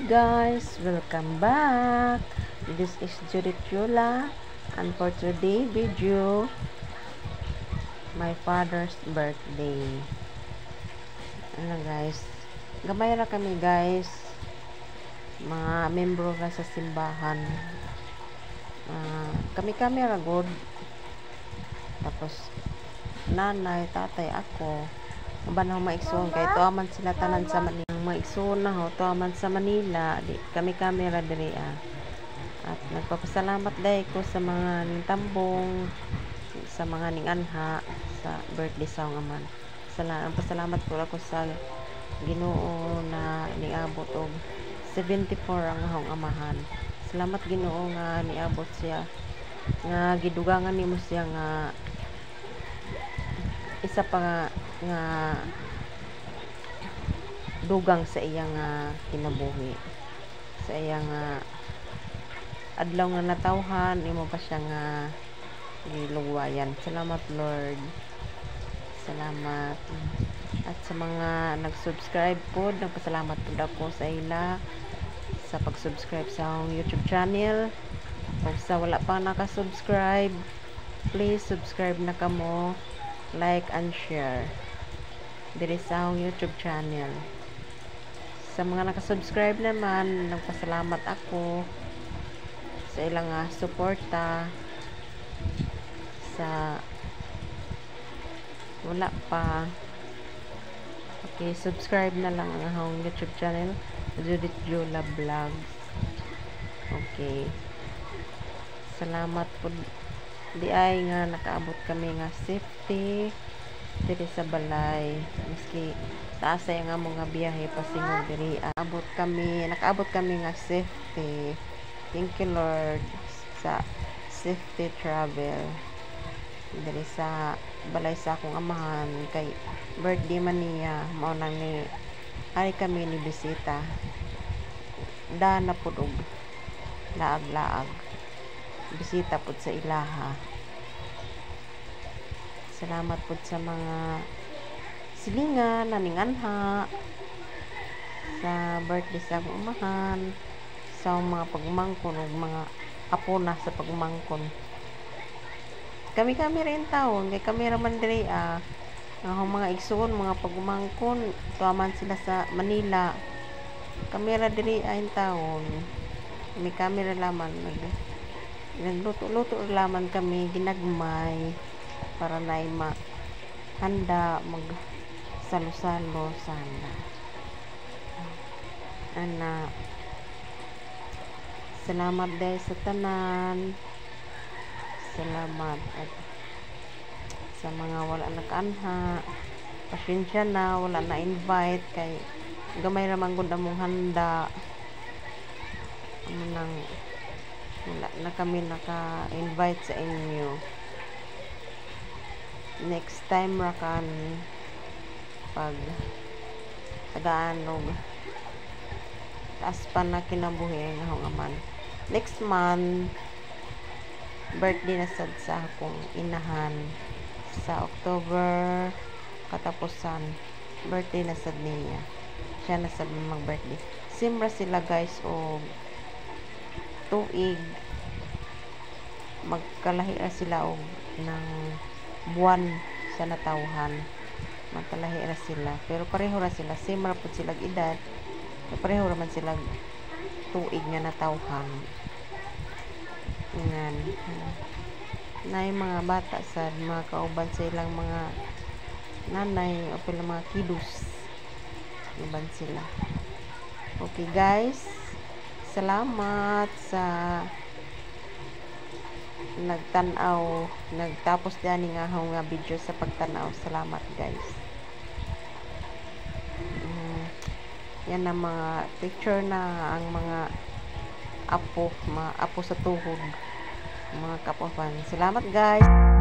guys, welcome back. This is Judith Yula, and for today video, my father's birthday. Ano guys, gamay na kami guys, mga membro na sa simbahan. Kami ra good. Tapos nanay, tatay, ako banang maigsoon kay tuaman sila tanan sa Manila. Maigsoon na ho tuaman sa Manila. Di kami ra diri At nagpapasalamat day ko sa mga nintambong, sa mga ninganha sa birthday sa akong aman. Pasalamat po ako sa Ginoo na niabot og 74 ang akong amahan. Salamat Ginoo nga niabot siya, nga gidugangan nimo siya nga isa pa nga dugang sa iyang kinabuhi, sa iyang adlaw nga natawhan imo pa siya nga gilugwayan. Salamat Lord, salamat. At sa mga nag-subscribe po, nagpasalamat po ako sa ila sa pag-subscribe sa akong YouTube channel. Kung sa wala pa naka-subscribe, please subscribe na kamo, like and share diri sa akong YouTube channel. Sa mga nakasubscribe naman, nagpasalamat ako sa ilang suporta. Sa wala pa, okay, subscribe na lang ang akong YouTube channel, Judith Yula Vlogs. Okay, salamat po di ay nga nakaabot kami nga safety diri sa balay, miski taas ay nga mga biyahe pasingog diri. Nakaabot kami nga safety. Thank you Lord sa safety travel diri sa balay sa akong amahan, kay birthday man niya. Mao nang ni ay kami ni bisita dana pud og laag-laag bisita pud sa ilaha. Salamat pud sa mga silingan na ninganha sa birthday sa akong amahan, sa mga pagmangkon ug mga apo na sa pagmangkon. Kami rin taon kay kami ra man diri ang mga igsoon, mga pagmangkon tuaman sila sa Manila. Kami ra diri in taon, kami ra laman nagluto laman kami ginagmay para nay handa mag salo-salo sana. Salamat dahil sa tanan. Salamat. At sa mga wala nakaanha, pasensya na wala na invite kay gamay ramang gud among handa. Wala na kami naka-invite sa inyo. Next time ra kan pag tagaanog taas pa na kinabuhi nga akong aman. Next month birthday na sad sa akong inahan sa October katapusan. Birthday na sad niya, siya na sad mag-birthday. Simra sila guys o tuig, magkalahi sila og ng buwan sa natawhan, magkalahi sila pero pareho ra sila, same ra pud sila edad, pareho ra man sila tuig nga natawhan. Ngan nay mga bata sa mga kauban sa ilang mga nanay o pila mga kiddos uban sila. Okay guys, salamat sa nagtapos diyan nga akong video sa pagtanaw. Salamat guys. Yan ang mga picture na ang mga apo sa tuhod, mga kapofan. Salamat guys.